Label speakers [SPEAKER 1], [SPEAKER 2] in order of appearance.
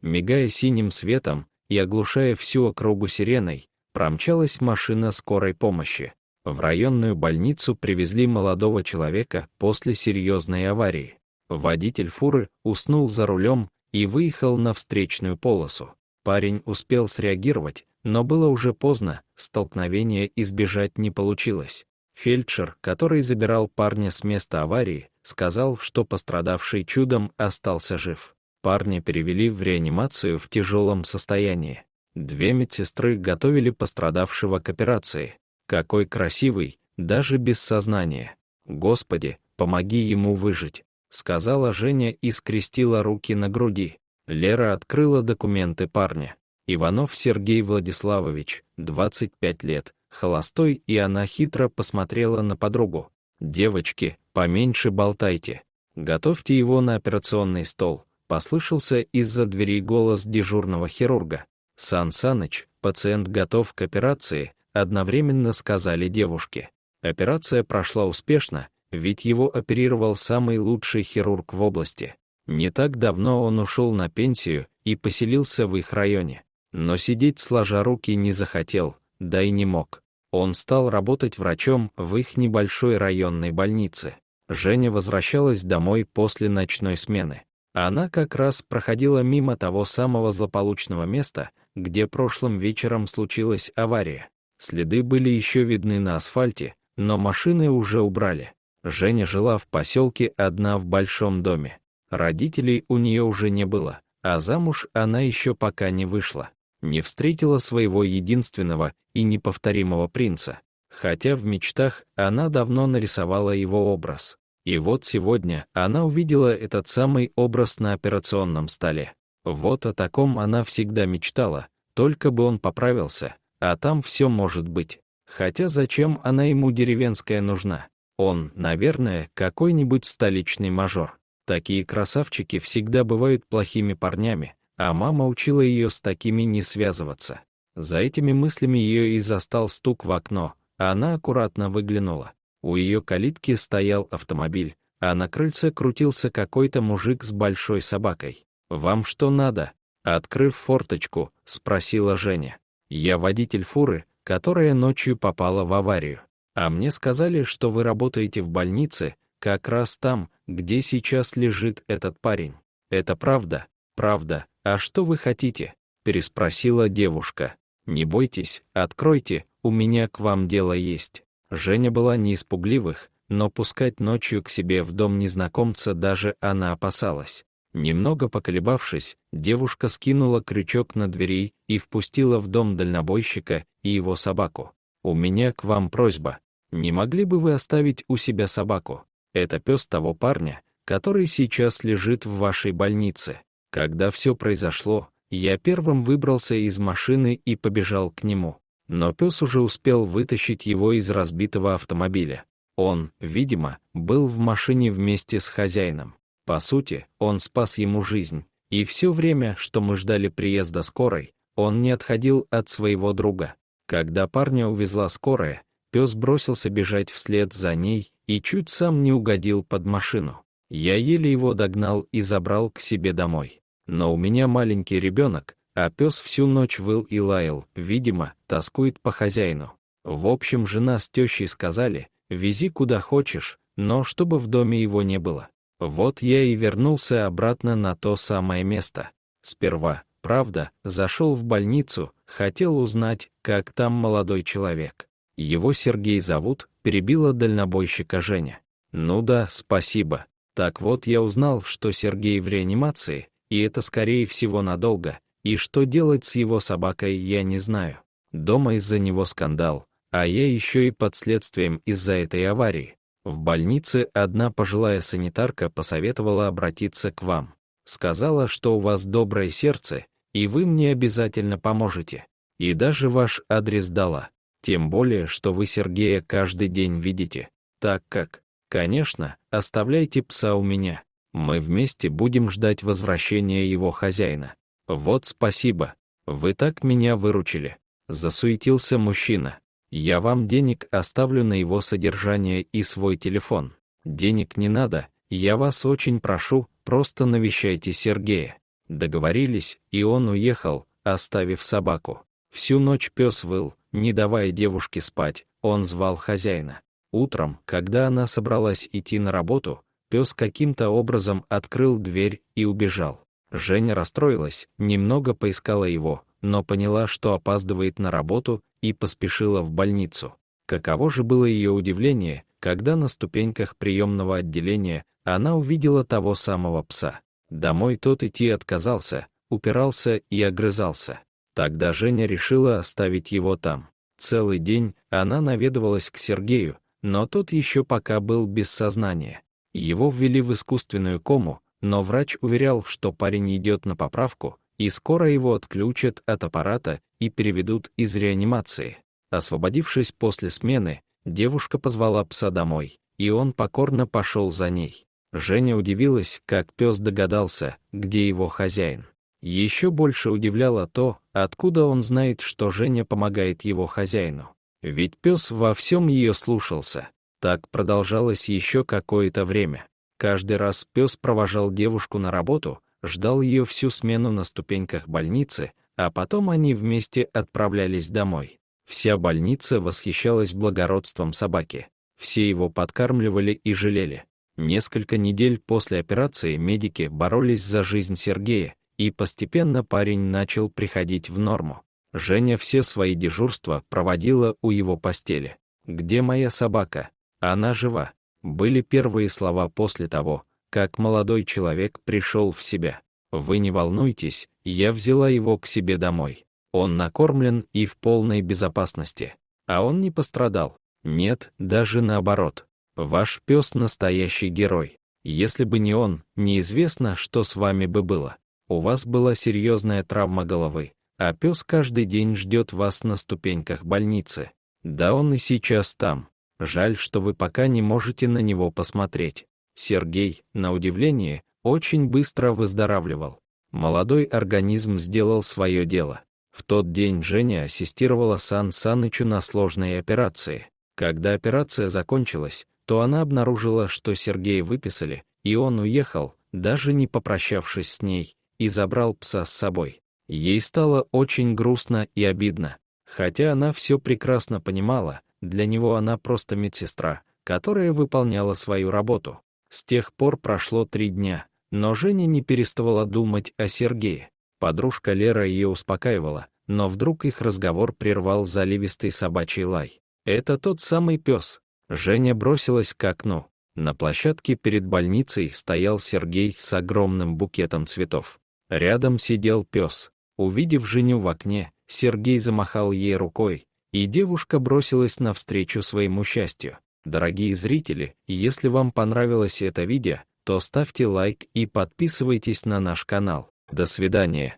[SPEAKER 1] Мигая синим светом и оглушая всю округу сиреной, промчалась машина скорой помощи. В районную больницу привезли молодого человека после серьезной аварии. Водитель фуры уснул за рулем и выехал на встречную полосу. Парень успел среагировать, но было уже поздно, столкновения избежать не получилось. Фельдшер, который забирал парня с места аварии, сказал, что пострадавший чудом остался жив. Парня перевели в реанимацию в тяжелом состоянии. 2 медсестры готовили пострадавшего к операции. Какой красивый, даже без сознания. Господи, помоги ему выжить, сказала Женя и скрестила руки на груди. Лера открыла документы парня. Иванов Сергей Владиславович, 25 лет, холостой, и она хитро посмотрела на подругу. «Девочки, поменьше болтайте. Готовьте его на операционный стол», послышался из-за двери голос дежурного хирурга. «Сан Саныч, пациент готов к операции», одновременно сказали девушки. Операция прошла успешно, ведь его оперировал самый лучший хирург в области. Не так давно он ушел на пенсию и поселился в их районе. Но сидеть сложа руки не захотел, да и не мог. Он стал работать врачом в их небольшой районной больнице. Женя возвращалась домой после ночной смены. Она как раз проходила мимо того самого злополучного места, где прошлым вечером случилась авария. Следы были еще видны на асфальте, но машины уже убрали. Женя жила в поселке одна в большом доме. Родителей у нее уже не было, а замуж она еще пока не вышла. Не встретила своего единственного и неповторимого принца, хотя в мечтах она давно нарисовала его образ. И вот сегодня она увидела этот самый образ на операционном столе. Вот о таком она всегда мечтала, только бы он поправился, а там все может быть. Хотя зачем она ему деревенская нужна? Он, наверное, какой-нибудь столичный мажор. Такие красавчики всегда бывают плохими парнями, а мама учила ее с такими не связываться. За этими мыслями ее и застал стук в окно, а она аккуратно выглянула. У ее калитки стоял автомобиль, а на крыльце крутился какой-то мужик с большой собакой. «Вам что надо?» Открыв форточку, спросила Женя. «Я водитель фуры, которая ночью попала в аварию. А мне сказали, что вы работаете в больнице, как раз там, где сейчас лежит этот парень. Это правда?» «Правда. А что вы хотите?» переспросила девушка. «Не бойтесь, откройте, у меня к вам дело есть». Женя была не из пугливых, но пускать ночью к себе в дом незнакомца даже она опасалась. Немного поколебавшись, девушка скинула крючок на двери и впустила в дом дальнобойщика и его собаку. «У меня к вам просьба. Не могли бы вы оставить у себя собаку? Это пес того парня, который сейчас лежит в вашей больнице. Когда все произошло, я первым выбрался из машины и побежал к нему. Но пес уже успел вытащить его из разбитого автомобиля. Он, видимо, был в машине вместе с хозяином. По сути, он спас ему жизнь, и все время, что мы ждали приезда скорой, он не отходил от своего друга. Когда парня увезла скорая, пес бросился бежать вслед за ней и чуть сам не угодил под машину. Я еле его догнал и забрал к себе домой. Но у меня маленький ребенок, а пес всю ночь выл и лаял, видимо, тоскует по хозяину. В общем, жена с тещей сказали: вези куда хочешь, но чтобы в доме его не было. Вот я и вернулся обратно на то самое место. Сперва, правда, зашел в больницу, хотел узнать, как там молодой человек. Его Сергей зовут, перебила дальнобойщика Женя. Ну да, спасибо. Так вот я узнал, что Сергей в реанимации, и это скорее всего надолго, и что делать с его собакой я не знаю. Дома из-за него скандал, а я еще и под следствием из-за этой аварии. В больнице одна пожилая санитарка посоветовала обратиться к вам. Сказала, что у вас доброе сердце, и вы мне обязательно поможете. И даже ваш адрес дала. Тем более, что вы Сергея каждый день видите. Так как, конечно, оставляйте пса у меня. Мы вместе будем ждать возвращения его хозяина. Вот спасибо. Вы так меня выручили. Засуетился мужчина. Я вам денег оставлю на его содержание и свой телефон. Денег не надо, я вас очень прошу, просто навещайте Сергея. Договорились, и он уехал, оставив собаку. Всю ночь пес выл, не давая девушке спать, он звал хозяина. Утром, когда она собралась идти на работу, пес каким-то образом открыл дверь и убежал. Женя расстроилась, немного поискала его, но поняла, что опаздывает на работу, и поспешила в больницу. Каково же было ее удивление, когда на ступеньках приемного отделения она увидела того самого пса. Домой тот идти отказался, упирался и огрызался. Тогда Женя решила оставить его там. Целый день она наведывалась к Сергею, но тот еще пока был без сознания. Его ввели в искусственную кому, но врач уверял, что парень идет на поправку, и скоро его отключат от аппарата и переведут из реанимации. Освободившись после смены, девушка позвала пса домой, и он покорно пошел за ней. Женя удивилась, как пес догадался, где его хозяин. Еще больше удивляло то, откуда он знает, что Женя помогает его хозяину. Ведь пес во всем ее слушался. Так продолжалось еще какое-то время. Каждый раз пес провожал девушку на работу, ждал ее всю смену на ступеньках больницы, а потом они вместе отправлялись домой. Вся больница восхищалась благородством собаки. Все его подкармливали и жалели. Несколько недель после операции медики боролись за жизнь Сергея, и постепенно парень начал приходить в норму. Женя все свои дежурства проводила у его постели. «Где моя собака? Она жива», были первые слова после того, как молодой человек пришел в себя. «Вы не волнуйтесь, я взяла его к себе домой. Он накормлен и в полной безопасности. А он не пострадал. Нет, даже наоборот. Ваш пес настоящий герой. Если бы не он, неизвестно, что с вами бы было. У вас была серьезная травма головы, а пес каждый день ждет вас на ступеньках больницы. Да он и сейчас там. Жаль, что вы пока не можете на него посмотреть». Сергей, на удивление, очень быстро выздоравливал. Молодой организм сделал свое дело. В тот день Женя ассистировала Сан Санычу на сложной операции. Когда операция закончилась, то она обнаружила, что Сергея выписали, и он уехал, даже не попрощавшись с ней, и забрал пса с собой. Ей стало очень грустно и обидно. Хотя она все прекрасно понимала, для него она просто медсестра, которая выполняла свою работу. С тех пор прошло 3 дня, но Женя не переставала думать о Сергее. Подружка Лера ее успокаивала, но вдруг их разговор прервал заливистый собачий лай. «Это тот самый пес». Женя бросилась к окну. На площадке перед больницей стоял Сергей с огромным букетом цветов. Рядом сидел пес. Увидев Женю в окне, Сергей замахал ей рукой, и девушка бросилась навстречу своему счастью. Дорогие зрители, если вам понравилось это видео, то ставьте лайк и подписывайтесь на наш канал. До свидания.